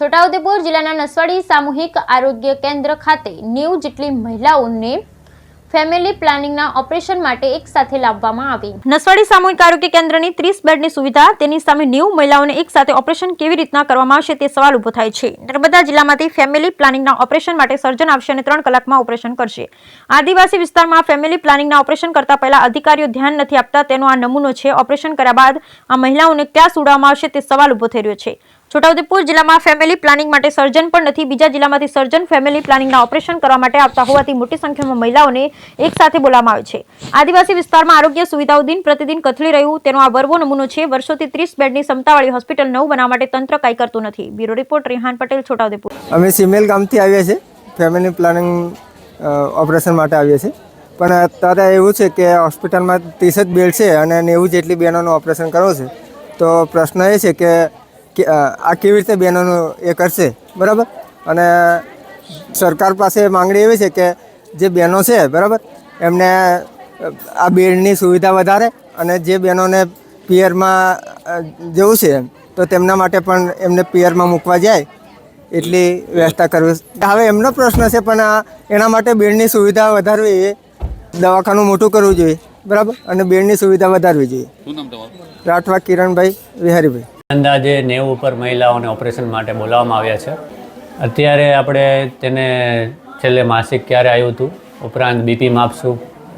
છોટાઉદેપુર જિલ્લાના નસવાડી સામૂહિક આરોગ્ય કેન્દ્ર ખાતે 90 જેટલી મહિલાઓને ફેમિલી પ્લાનિંગના ઓપરેશન માટે એક સાથે લાવવામાં આવી। નસવાડી સામૂહિક આરોગ્ય કેન્દ્રની 30 બેડની સુવિધા, તેની સામે 90 મહિલાઓને એક સાથે ઓપરેશન કેવી રીતના કરવામાં આવશે તે સવાલ ઉભો થાય છે। નર્મદા જિલ્લામાંથી ફેમિલી પ્લાનિંગના ઓપરેશન માટે સર્જન આવશે અને 3 કલાકમાં ઓપરેશન કરશે। આદિવાસી વિસ્તારમાં ફેમિલી પ્લાનિંગના ઓપરેશન કરતા પહેલા અધિકારીઓ ધ્યાન નથી આપતા, તેનો આ નમૂનો છે। ઓપરેશન કર્યા બાદ આ મહિલાઓને ક્યાં સુડાવવામાં આવશે તે સવાલ ઉભો થઈ રહ્યો છે। છોટાઉદેપુર જિલ્લામાં ફેમિલી પ્લાનિંગ માટે સર્જન પણ નથી। બીજા જિલ્લામાંથી સર્જન ફેમિલી પ્લાનિંગના ઓપરેશન કરવા માટે આવતા હોવાથી મોટી સંખ્યામાં મહિલાઓને એક સાથે બોલાવવામાં આવે છે। આદિવાસી વિસ્તારમાં આરોગ્ય સુવિધાઓ દિન પ્રતિદિન કથળી રહ્યું તેનો આ વર્વો નમૂનો છે। વર્ષોથી 30 બેડની ક્ષમતાવાળી હોસ્પિટલ નવું બનાવવા માટે તંત્ર કાંઈ કરતું નથી। Bureau report Rehan Patel, Chhota Udaipur. અમે સિમેલ ગામથી આવ્યા છે, ફેમિલી પ્લાનિંગ ઓપરેશન માટે આવ્યા છે, પણ અત્યારે એવું છે કે હોસ્પિટલમાં 30 જ બેડ છે અને 90 જેટલી બહેનોનું ઓપરેશન કરવું છે। તો પ્રશ્ન એ છે કે આ કેવી રીતે બહેનોનું એ કરશે, બરાબર? અને સરકાર પાસે માંગણી એવી છે કે જે બહેનો છે, બરાબર, એમને આ બેડની સુવિધા વધારે અને જે બહેનોને પિયરમાં જવું છે તો તેમના માટે પણ એમને પિયરમાં મૂકવા જાય એટલી વ્યવસ્થા કરવી। હવે એમનો પ્રશ્ન છે, પણ એના માટે બેડની સુવિધા વધારવી, દવાખાનું મોટું કરવું જોઈએ, બરાબર, અને બેડની સુવિધા વધારવી જોઈએ। શું નામ તમારું? રાઠવા કિરણભાઈ વિહારીભાઈ। અંદાજે 90 ઉપર મહિલાઓને ઓપરેશન માટે બોલાવવામાં આવ્યા છે। અત્યારે આપણે તેને છેલ્લે માસિક ક્યારે આવ્યું હતું, ઉપરાંત બીપી માપશું,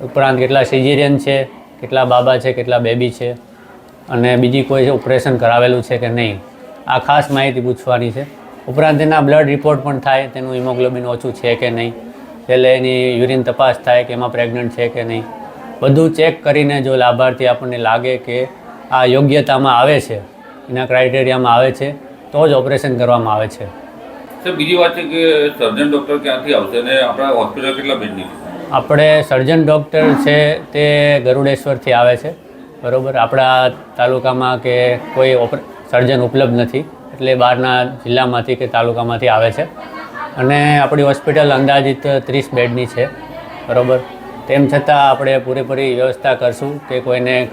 ઉપરાંત કેટલા સિઝેરિયન છે, કેટલા બાબા છે, કેટલા બેબી છે અને બીજી કોઈ ઓપરેશન કરાવેલું છે કે નહીં, આ ખાસ માહિતી પૂછવાની છે। ઉપરાંત તેના બ્લડ રિપોર્ટ પણ થાય, તેનું હિમોગ્લોબિન ઓછું છે કે નહીં, છેલ્લે એની યુરિન તપાસ થાય કે એમાં પ્રેગ્નન્ટ છે કે નહીં, બધું ચેક કરીને જો લાભાર્થી આપણને લાગે કે આ યોગ્યતામાં આવે છે, એના ક્રાઇટેરિયામાં આવે છે તો જ ઓપરેશન કરવામાં આવે છે। સર, બીજી વાત છે કે સર્જન ડૉક્ટર ક્યાંથી આવશે અને આપણા હોસ્પિટલ કેટલા બેડની છે? આપણે સર્જન ડૉક્ટર છે તે ગરુડેશ્વરથી આવે છે, બરાબર। આપણા તાલુકામાં કે કોઈ સર્જન ઉપલબ્ધ નથી, એટલે બહારના જિલ્લામાંથી કે તાલુકામાંથી આવે છે અને આપણી હોસ્પિટલ અંદાજિત 30 બેડની છે, બરાબર। તેમ છતાં આપણે પૂરેપૂરી વ્યવસ્થા કરશું કે કોઈને